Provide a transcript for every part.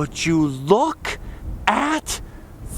would you look at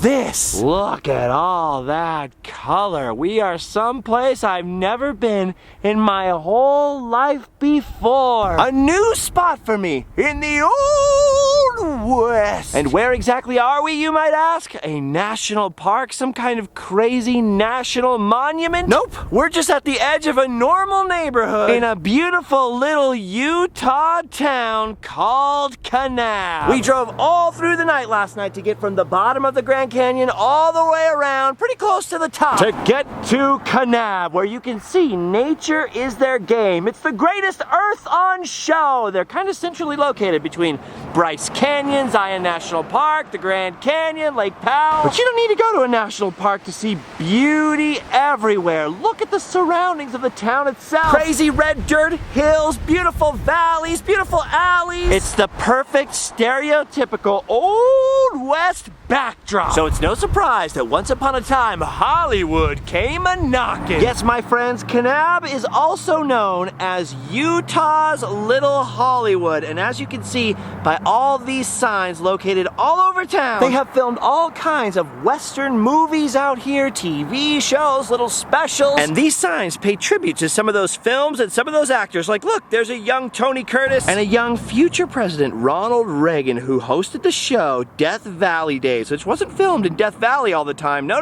this? Look at all that color. We are someplace I've never been in my whole life before. A new spot for me in the Old West. And where exactly are we, you might ask? A national park? Some kind of crazy national monument? Nope, we're just at the edge of a normal neighborhood in a beautiful little Utah town called Kanab. We drove all through the night last night to get from the bottom of the Grand Canyon all the way around, pretty close to the top, to get to Kanab, where you can see nature is their game. It's the greatest Earth on show. They're kind of centrally located between Bryce Canyon, Zion National Park, the Grand Canyon, Lake Powell. But you don't need to go to a national park to see beauty everywhere. Look at the surroundings of the town itself. Crazy red dirt hills, beautiful valleys, beautiful alleys. It's the perfect stereotypical Old West backdrop. So it's no surprise that once upon a time, Hollywood came a-knocking. Yes, my friends, Kanab is also known as Utah's Little Hollywood. And as you can see by all these signs located all over town, they have filmed all kinds of Western movies out here, TV shows, little specials. And these signs pay tribute to some of those films and some of those actors. Like, look, there's a young Tony Curtis and a young future President Ronald Reagan who hosted the show Death Valley Days, which wasn't filmed in Death Valley all the time. No.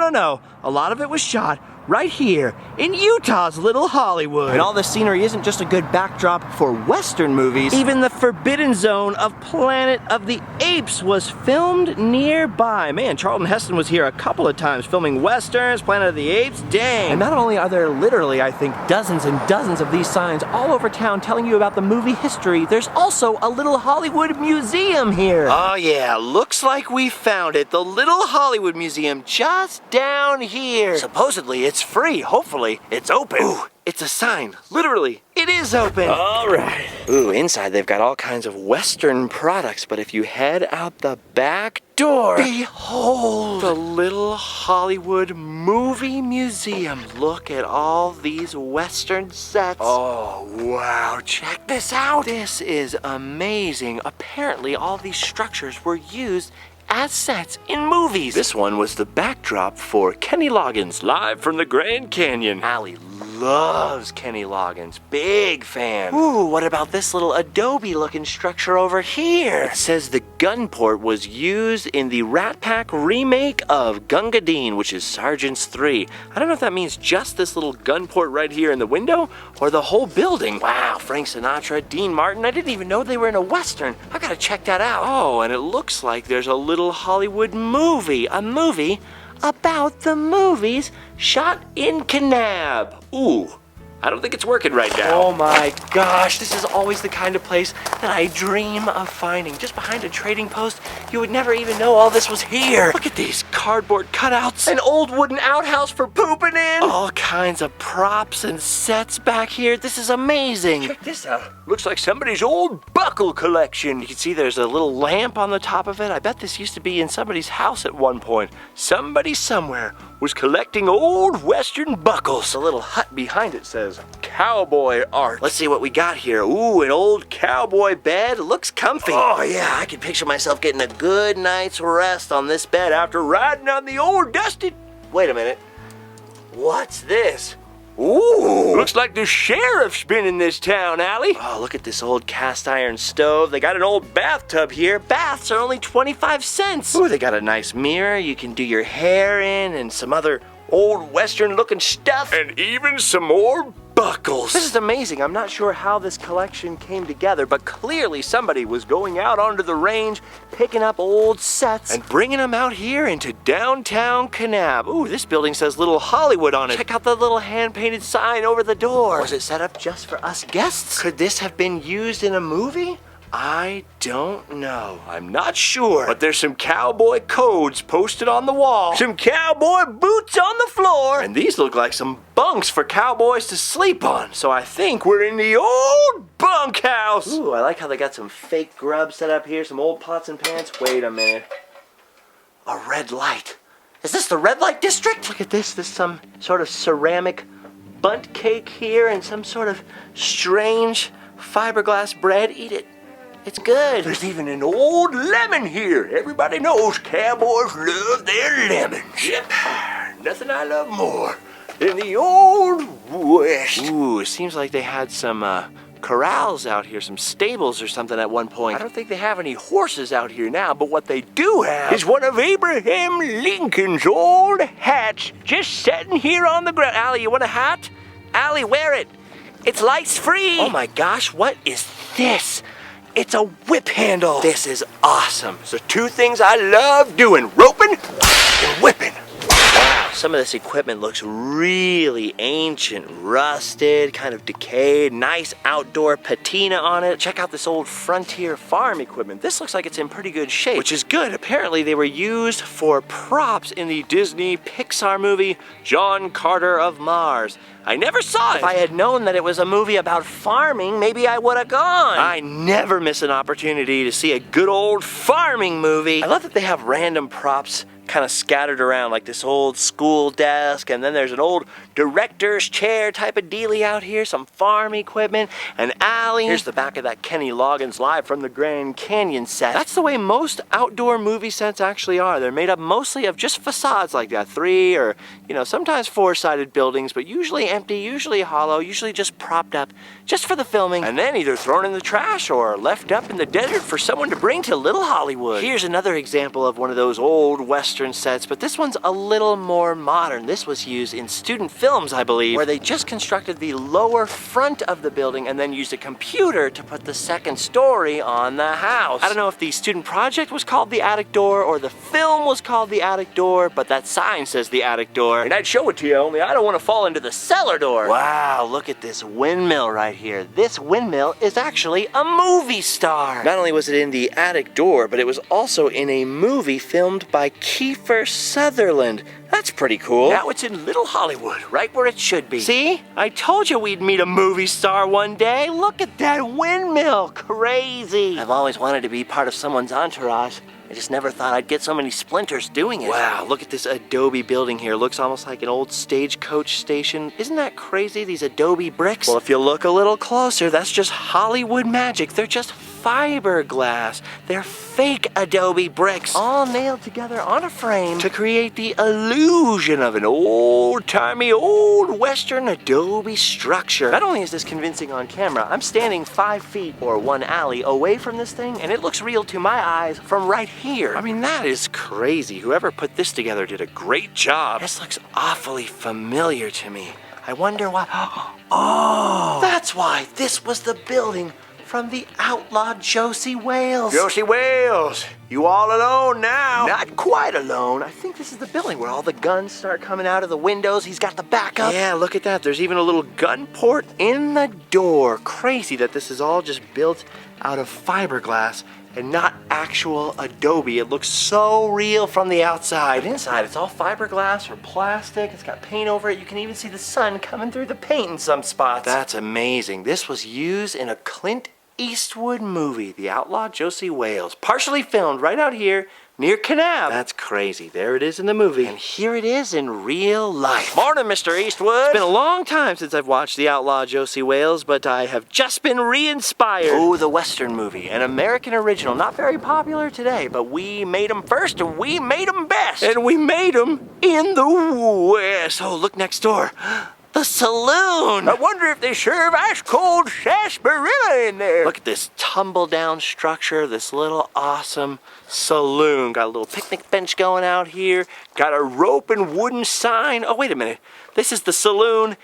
A lot of it was shot right here in Utah's Little Hollywood. And all this scenery isn't just a good backdrop for Western movies. Even the Forbidden Zone of Planet of the Apes was filmed nearby. Man, Charlton Heston was here a couple of times filming Westerns, Planet of the Apes, dang. And not only are there literally, I think, dozens and dozens of these signs all over town telling you about the movie history, there's also a Little Hollywood Museum here. Oh yeah, looks like we found it. The Little Hollywood Museum just down here. Supposedly it's free. Hopefully it's open. Ooh, it's a sign. Literally, it is open. All right. Ooh, inside they've got all kinds of Western products, but if you head out the back door, behold, the Little Hollywood Movie Museum. Look at all these Western sets. Oh, wow. Check this out. This is amazing. Apparently, all these structures were used as sets in movies. This one was the backdrop for Kenny Loggins, live from the Grand Canyon. Allie loves Kenny Loggins, big fan. Ooh, what about this little adobe-looking structure over here? It says the gun port was used in the Rat Pack remake of Gunga Din, which is Sergeant's 3. I don't know if that means just this little gun port right here in the window or the whole building. Wow, Frank Sinatra, Dean Martin. I didn't even know they were in a Western. I gotta check that out. Oh, and it looks like there's a Little Hollywood movie. A movie about the movies shot in Kanab. Ooh, I don't think it's working right now. Oh my gosh, this is always the kind of place that I dream of finding. Just behind a trading post, you would never even know all this was here. Look at these cardboard cutouts. An old wooden outhouse for pooping in. All kinds of props and sets back here. This is amazing. Check this out. Looks like somebody's old buckle collection. You can see there's a little lamp on the top of it. I bet this used to be in somebody's house at one point. Somebody somewhere was collecting old Western buckles. The little hut behind it says cowboy art. Let's see what we got here. Ooh, an old cowboy bed. Looks comfy. Oh yeah, I can picture myself getting a good night's rest on this bed after riding on the old dusty... Wait a minute. What's this? Ooh, looks like the sheriff's been in this town, Allie. Oh, look at this old cast iron stove. They got an old bathtub here. Baths are only 25 cents. Ooh, they got a nice mirror you can do your hair in and some other old Western looking stuff. And even some more buckles. This is amazing. I'm not sure how this collection came together, but clearly somebody was going out onto the range, picking up old sets and bringing them out here into downtown Kanab. Ooh, this building says Little Hollywood on it. Check out the little hand-painted sign over the door. Was it set up just for us guests? Could this have been used in a movie? I don't know. I'm not sure. But there's some cowboy codes posted on the wall. Some cowboy boots on the floor. And these look like some bunks for cowboys to sleep on. So I think we're in the old bunkhouse. Ooh, I like how they got some fake grub set up here. Some old pots and pans. Wait a minute. A red light. Is this the red light district? Look at this. There's some sort of ceramic bundt cake here and some sort of strange fiberglass bread. Eat it. It's good. There's even an old lemon here. Everybody knows cowboys love their lemons. Yep. Nothing I love more than the old West. Ooh, it seems like they had some corrals out here, some stables or something at one point. I don't think they have any horses out here now, but what they do have is one of Abraham Lincoln's old hats just sitting here on the ground. Allie, you want a hat? Allie, wear it. It's lice free. Oh my gosh, what is this? It's a whip handle. This is awesome. So two things I love doing, roping and whipping. Wow, some of this equipment looks really ancient, rusted, kind of decayed, nice outdoor patina on it. Check out this old Frontier farm equipment. This looks like it's in pretty good shape, which is good. Apparently they were used for props in the Disney Pixar movie, John Carter of Mars. I never saw it. If I had known that it was a movie about farming, maybe I would have gone. I never miss an opportunity to see a good old farming movie. I love that they have random props kind of scattered around, like this old school desk, and then there's an old director's chair type of dealie out here, some farm equipment, an alley. Here's the back of that Kenny Loggins Live from the Grand Canyon set. That's the way most outdoor movie sets actually are. They're made up mostly of just facades like that, 3 or, sometimes 4-sided buildings, but usually empty, usually hollow, usually just propped up just for the filming, and then either thrown in the trash or left up in the desert for someone to bring to Little Hollywood. Here's another example of one of those old Western sets, but this one's a little more modern. This was used in student films, I believe, where they just constructed the lower front of the building and then used a computer to put the second story on the house. I don't know if the student project was called the attic door or the film was called the attic door, but that sign says the attic door. And I'd show it to you, only I don't want to fall into the cellar door. Wow, look at this windmill right here. This windmill is actually a movie star. Not only was it in the attic door, but it was also in a movie filmed by Kiefer Sutherland. That's pretty cool. Now it's in Little Hollywood, right where it should be. See? I told you we'd meet a movie star one day. Look at that windmill. Crazy. I've always wanted to be part of someone's entourage. I just never thought I'd get so many splinters doing it. Wow, look at this adobe building here. Looks almost like an old stagecoach station. Isn't that crazy, these adobe bricks? Well, if you look a little closer, that's just Hollywood magic. They're just fiberglass. They're fake adobe bricks, all nailed together on a frame to create the illusion of an old-timey, old Western adobe structure. Not only is this convincing on camera, I'm standing 5 feet or 1 alley away from this thing, and it looks real to my eyes from right here. I mean, that is crazy. Whoever put this together did a great job. This looks awfully familiar to me. I wonder why. Oh, that's why this was the building from the outlaw Josie Wales. Josie Wales, you all alone now? Not quite alone. I think this is the building where all the guns start coming out of the windows. He's got the backup. Yeah, look at that. There's even a little gun port in the door. Crazy that this is all just built out of fiberglass and not actual adobe. It looks so real from the outside. But inside, it's all fiberglass or plastic. It's got paint over it. You can even see the sun coming through the paint in some spots. That's amazing. This was used in a Clint Eastwood movie, The Outlaw Josie Wales, partially filmed right out here near Kanab. That's crazy. There it is in the movie. And here it is in real life. Morning, Mr. Eastwood. It's been a long time since I've watched The Outlaw Josie Wales, but I have just been re-inspired. Oh, the Western movie, an American original, not very popular today, but we made them first and we made them best. And we made them in the West. Oh, look next door. The saloon! I wonder if they serve ice-cold sarsaparilla in there. Look at this tumble-down structure, this little awesome saloon. Got a little picnic bench going out here. Got a rope and wooden sign. Oh, wait a minute. This is the saloon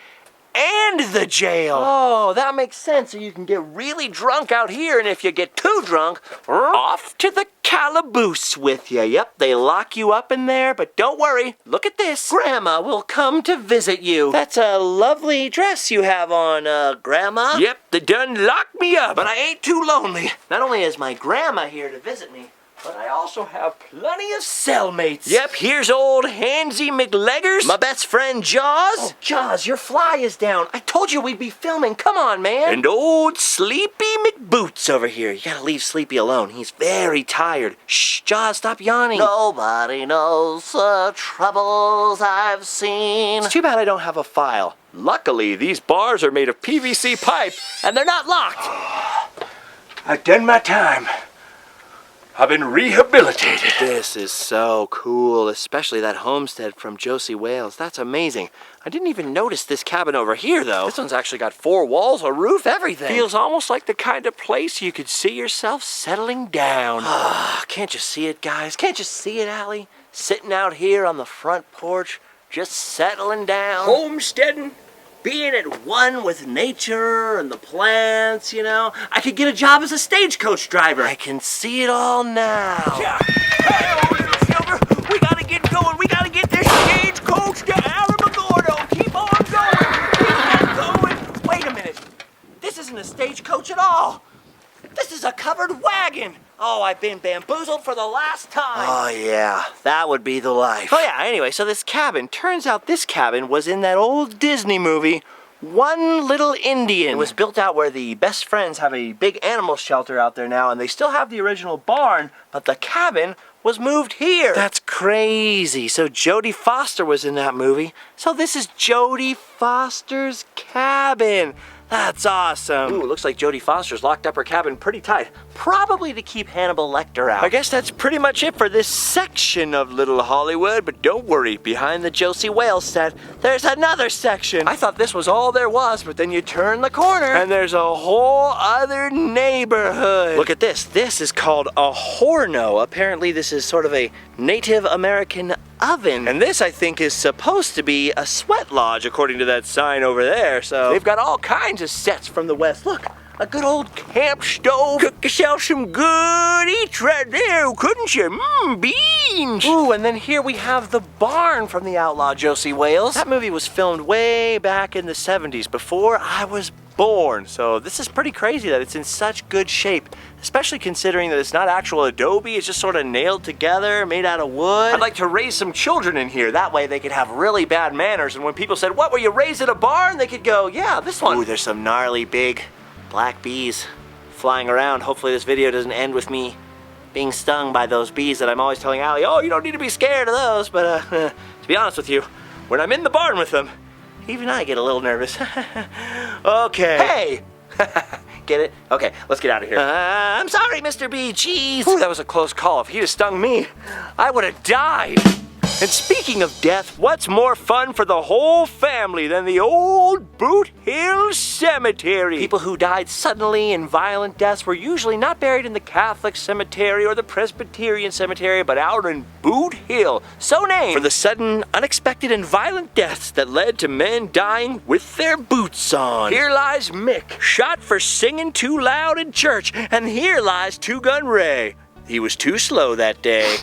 and the jail. Oh, that makes sense. So you can get really drunk out here, and if you get too drunk, off to the calaboose with you. Yep, they lock you up in there, but don't worry. Look at this. Grandma will come to visit you. That's a lovely dress you have on, Grandma. Yep, they done locked me up, but I ain't too lonely. Not only is my grandma here to visit me, but I also have plenty of cellmates. Yep, here's old Hansy McLeggers. My best friend Jaws. Oh, Jaws, your fly is down. I told you we'd be filming. Come on, man. And old Sleepy McBoots over here. You gotta leave Sleepy alone. He's very tired. Shh, Jaws, stop yawning. Nobody knows the troubles I've seen. It's too bad I don't have a file. Luckily, these bars are made of PVC pipe, and they're not locked. I've done my time. I've been rehabilitated. This is so cool, especially that homestead from Josie Wales. That's amazing. I didn't even notice this cabin over here, though. This one's actually got 4 walls, a roof, everything. Feels almost like the kind of place you could see yourself settling down. Can't you see it, guys? Can't you see it, Allie? Sitting out here on the front porch, just settling down. Homesteading? Being at one with nature and the plants, you know. I could get a job as a stagecoach driver. I can see it all now. Hey, Silver, we gotta get going. We gotta get this stagecoach to Alamogordo. Keep on going. Keep on going. Wait a minute. This isn't a stagecoach at all. This is a covered wagon. Oh, I've been bamboozled for the last time. Oh, yeah. That would be the life. Oh, yeah. Anyway, so this cabin, turns out this cabin was in that old Disney movie, One Little Indian. It was built out where the best friends have a big animal shelter out there now, and they still have the original barn, but the cabin was moved here. That's crazy. So Jodie Foster was in that movie. So this is Jodie Foster's cabin. That's awesome. Ooh, looks like Jodie Foster's locked up her cabin pretty tight. Probably to keep Hannibal Lecter out. I guess that's pretty much it for this section of Little Hollywood, but don't worry, behind the Josie Wales set, there's another section. I thought this was all there was, but then you turn the corner, and there's a whole other neighborhood. Look at this. This is called a horno. Apparently this is sort of a Native American oven. And this, I think, is supposed to be a sweat lodge, according to that sign over there. So they've got all kinds of sets from the West. Look, a good old camp stove. Cook yourself some good eats right there, couldn't you? Beans. Ooh, and then here we have the barn from the outlaw Josie Wales. That movie was filmed way back in the 70s, before I was born. So this is pretty crazy that it's in such good shape, especially considering that it's not actual adobe, it's just sort of nailed together, made out of wood. I'd like to raise some children in here. That way they could have really bad manners, and when people said, "What, were you raised in a barn?" they could go, "Yeah, this one." Ooh, there's some gnarly big black bees flying around. Hopefully this video doesn't end with me being stung by those bees that I'm always telling Allie, "Oh, you don't need to be scared of those." But to be honest with you, when I'm in the barn with them, even I get a little nervous. Okay. Hey! Get it? Okay, let's get out of here. I'm sorry, Mr. B. Jeez. Ooh, that was a close call. If he'd have stung me, I would have died. And speaking of death, what's more fun for the whole family than the old Boot Hill Cemetery? People who died suddenly in violent deaths were usually not buried in the Catholic cemetery or the Presbyterian cemetery, but out in Boot Hill, so named for the sudden, unexpected, and violent deaths that led to men dying with their boots on. Here lies Mick, shot for singing too loud in church, and here lies Two Gun Ray. He was too slow that day.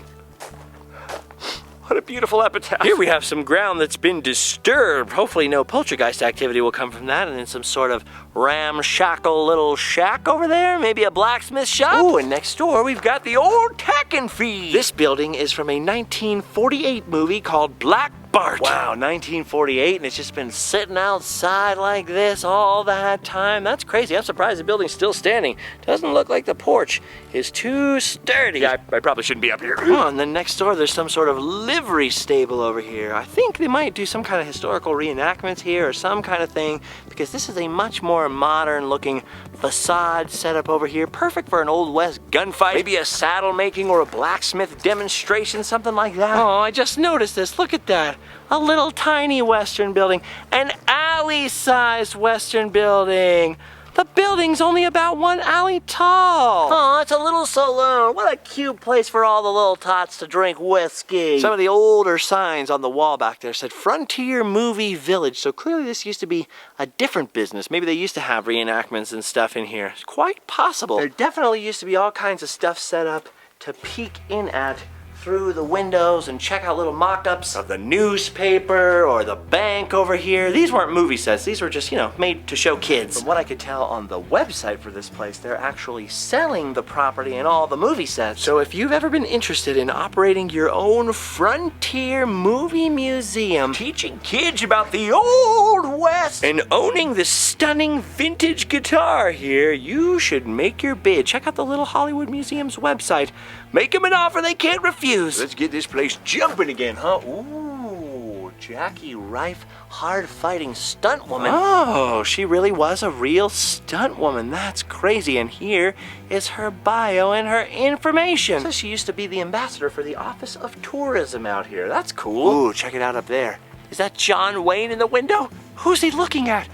What a beautiful epitaph. Here we have some ground that's been disturbed. Hopefully no poltergeist activity will come from that. And then some sort of ramshackle little shack over there. Maybe a blacksmith shop. Ooh, and next door we've got the old Tack and Feed. This building is from a 1948 movie called Black Bart. Wow, 1948, and it's just been sitting outside like this all that time. That's crazy. I'm surprised the building's still standing. Doesn't look like the porch is too sturdy. Yeah, I probably shouldn't be up here. Oh, and then next door there's some sort of livery stable over here. I think they might do some kind of historical reenactments here or some kind of thing, because this is a much more modern looking facade setup over here. Perfect for an Old West gunfight, maybe a saddle making or a blacksmith demonstration, something like that. Oh, I just noticed this. Look at that. A little tiny Western building. An alley-sized Western building. The building's only about 1 alley tall. Oh, it's a little saloon. What a cute place for all the little tots to drink whiskey. Some of the older signs on the wall back there said Frontier Movie Village. So clearly this used to be a different business. Maybe they used to have reenactments and stuff in here. It's quite possible. There definitely used to be all kinds of stuff set up to peek in at through the windows and check out little mock-ups of the newspaper or the bank over here. These weren't movie sets. These were just, you know, made to show kids. From what I could tell on the website for this place, they're actually selling the property and all the movie sets. So if you've ever been interested in operating your own Frontier Movie Museum, teaching kids about the Old West, and owning the stunning vintage guitar here, you should make your bid. Check out the Little Hollywood Museum's website. Make them an offer they can't refuse. Let's get this place jumping again, huh? Ooh, Jackie Rife, hard-fighting stunt woman. Oh, she really was a real stunt woman. That's crazy. And here is her bio and her information. So she used to be the ambassador for the Office of Tourism out here. That's cool. Ooh, check it out up there. Is that John Wayne in the window? Who's he looking at?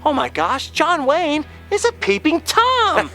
Oh my gosh, John Wayne is a peeping Tom.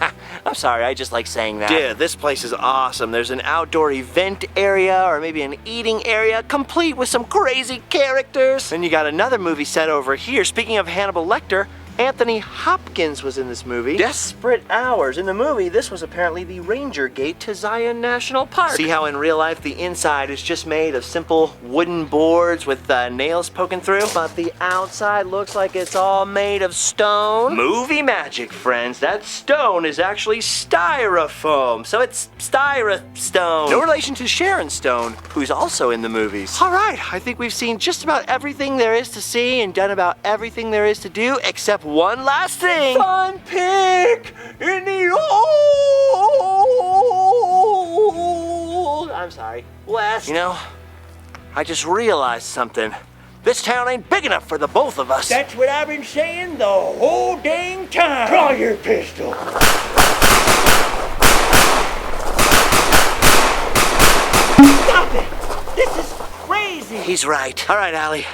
I'm sorry, I just like saying that. Dude, this place is awesome. There's an outdoor event area or maybe an eating area complete with some crazy characters. Then you got another movie set over here. Speaking of Hannibal Lecter, Anthony Hopkins was in this movie. Desperate Hours. In the movie, this was apparently the Ranger Gate to Zion National Park. See how in real life the inside is just made of simple wooden boards with nails poking through? But the outside looks like it's all made of stone. Movie magic, friends. That stone is actually styrofoam. So it's styrostone. No relation to Sharon Stone, who's also in the movies. All right, I think we've seen just about everything there is to see and done about everything there is to do, except one last thing. Fun pick in the old. I'm sorry, West. You know, I just realized something. This town ain't big enough for the both of us. That's what I've been saying the whole dang time. Draw your pistol. Stop it! This is crazy. He's right. All right, Allie.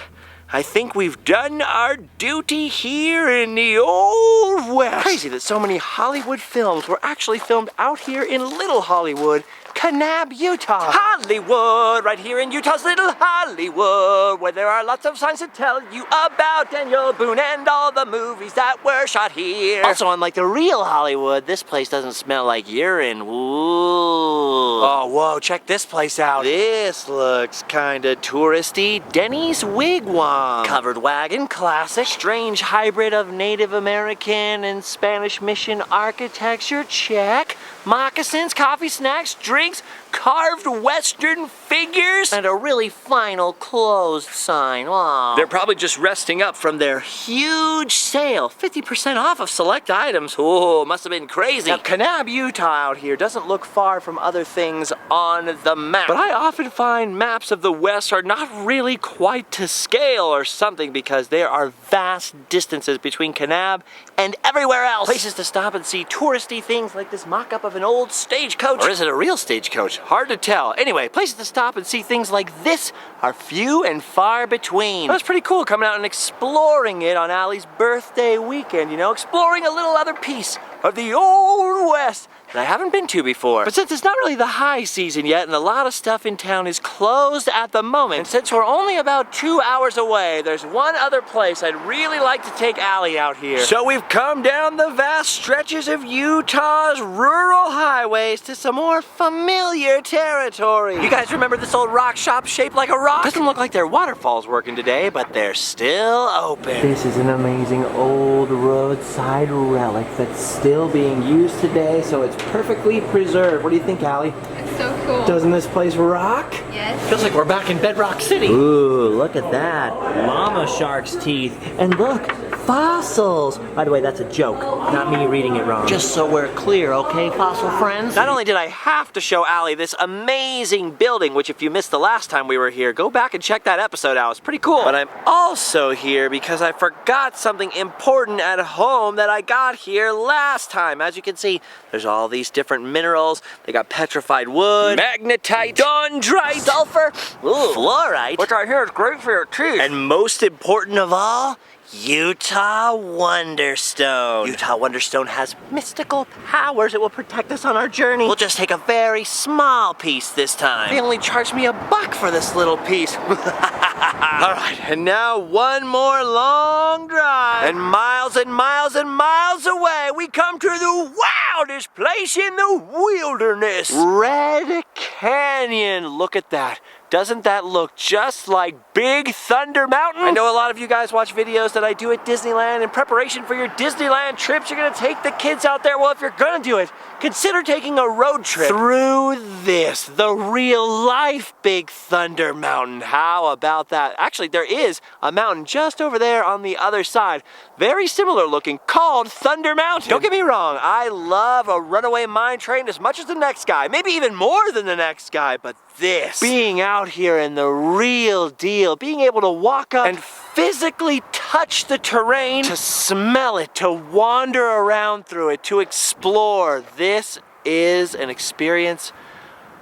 I think we've done our duty here in the Old West. Crazy that so many Hollywood films were actually filmed out here in Little Hollywood, Kanab, Utah. Hollywood, right here in Utah's Little Hollywood, where there are lots of signs to tell you about Daniel Boone and all the movies that were shot here. Also, unlike the real Hollywood, this place doesn't smell like urine. Ooh. Oh, whoa, check this place out. This looks kinda touristy. Denny's Wigwam. Covered wagon, classic. Strange hybrid of Native American and Spanish mission architecture, check. Moccasins, coffee, snacks, drinks, carved Western figures, and a really final closed sign. Wow. They're probably just resting up from their huge sale. 50% off of select items. Oh, must have been crazy. Now, Kanab, Utah out here doesn't look far from other things on the map. But I often find maps of the West are not really quite to scale or something because there are vast distances between Kanab and everywhere else. Places to stop and see touristy things like this mock-up of an old stagecoach. Or is it a real stagecoach? Hard to tell. Anyway, places to stop and see things like this are few and far between. That's pretty cool coming out and exploring it on Allie's birthday weekend, you know, exploring a little other piece of the Old West that I haven't been to before. But since it's not really the high season yet and a lot of stuff in town is closed at the moment, and since we're only about 2 hours away, there's one other place I'd really like to take Allie out here. So we've come down the vast stretches of Utah's rural highways to some more familiar territory. You guys remember this old rock shop shaped like a rock? Doesn't look like their waterfall's working today, but they're still open. This is an amazing old roadside relic that's still being used today, so it's perfectly preserved. What do you think, Allie? It's so cool. Doesn't this place rock? Yes. Feels like we're back in Bedrock City. Ooh, look at that. Mama shark's teeth. And look, fossils. By the way, that's a joke, not me reading it wrong. Just so we're clear, okay, fossil friends? Not only did I have to show Allie this amazing building, which if you missed the last time we were here, go back and check that episode out. It's pretty cool. But I'm also here because I forgot something important at home that I got here last time. As you can see, there's all these different minerals. They got petrified wood, magnetite, dendrite, sulfur, fluorite, which I hear is great for your teeth. And most important of all, Utah Wonderstone. Utah Wonderstone has mystical powers that will protect us on our journey. We'll just take a very small piece this time. They only charged me $1 for this little piece. Alright, and now one more long drive. And miles and miles and miles away, we come to the wildest place in the wilderness. Red Canyon. Look at that. Doesn't that look just like Big Thunder Mountain? I know a lot of you guys watch videos that I do at Disneyland. In preparation for your Disneyland trips, you're gonna take the kids out there. Well, if you're gonna do it, consider taking a road trip through this, the real life Big Thunder Mountain. How about that? Actually, there is a mountain just over there on the other side, very similar looking, called Thunder Mountain. Don't get me wrong, I love a runaway mine train as much as the next guy, maybe even more than the next guy, but this, being out out here in the real deal. Being able to walk up and physically touch the terrain, to smell it, to wander around through it, to explore. This is an experience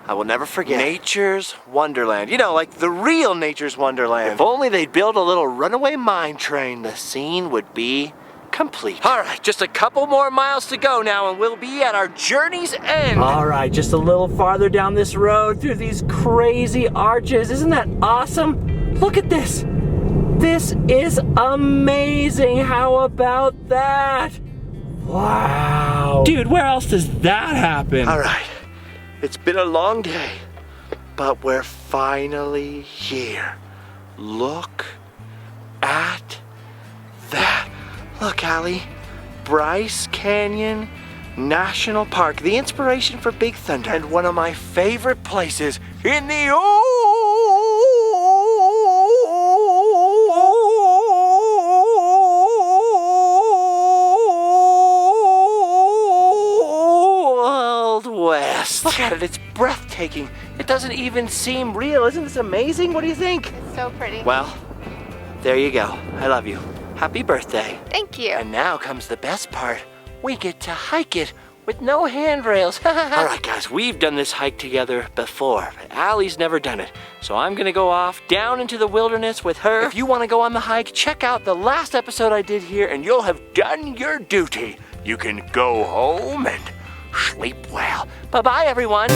I will never forget. Nature's Wonderland. You know, like the real Nature's Wonderland. If only they'd build a little runaway mine train, the scene would be complete. All right, just a couple more miles to go now and we'll be at our journey's end. All right, just a little farther down this road through these crazy arches. Isn't that awesome? Look at this. This is amazing. How about that? Wow. Dude, where else does that happen? All right. It's been a long day, but we're finally here. Look at that. Look, Allie. Bryce Canyon National Park, the inspiration for Big Thunder, and one of my favorite places in the Old West. Look at it, it's breathtaking. It doesn't even seem real. Isn't this amazing? What do you think? It's so pretty. Well, there you go. I love you. Happy birthday. Thank you. And now comes the best part. We get to hike it with no handrails. All right, guys, we've done this hike together before, but Allie's never done it. So I'm gonna go off down into the wilderness with her. If you wanna go on the hike, check out the last episode I did here and you'll have done your duty. You can go home and sleep well. Bye-bye, everyone.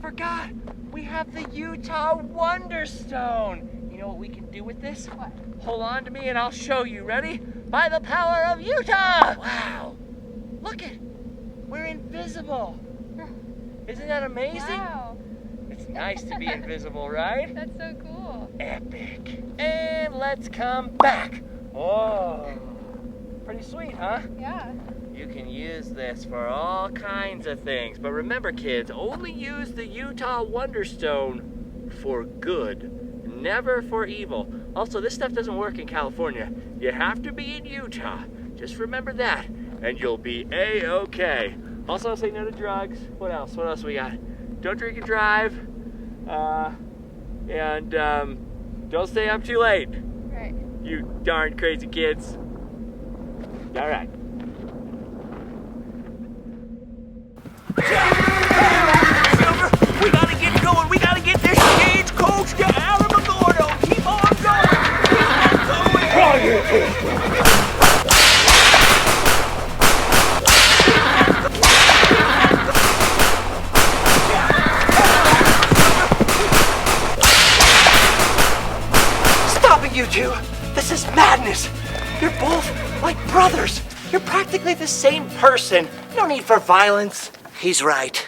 Forgot, we have the Utah Wonderstone. You know what we can do with this? What? Hold on to me and I'll show you. Ready? By the power of Utah! Wow! Look it! We're invisible! Isn't that amazing? Wow. It's nice to be invisible, right? That's so cool. Epic. And let's come back. Whoa. Pretty sweet, huh? Yeah. You can use this for all kinds of things. But remember, kids, only use the Utah Wonderstone for good, never for evil. Also, this stuff doesn't work in California. You have to be in Utah. Just remember that, and you'll be A-okay. Also, say no to drugs. What else? What else we got? Don't drink and drive. And don't stay up too late. Right. You darn crazy kids. All right. Silver, we gotta get going. We gotta get this stagecoach to Alamogordo. Keep on going. Keep on going. Stop it, you two. This is madness. You're both like brothers. You're practically the same person. No need for violence. He's right.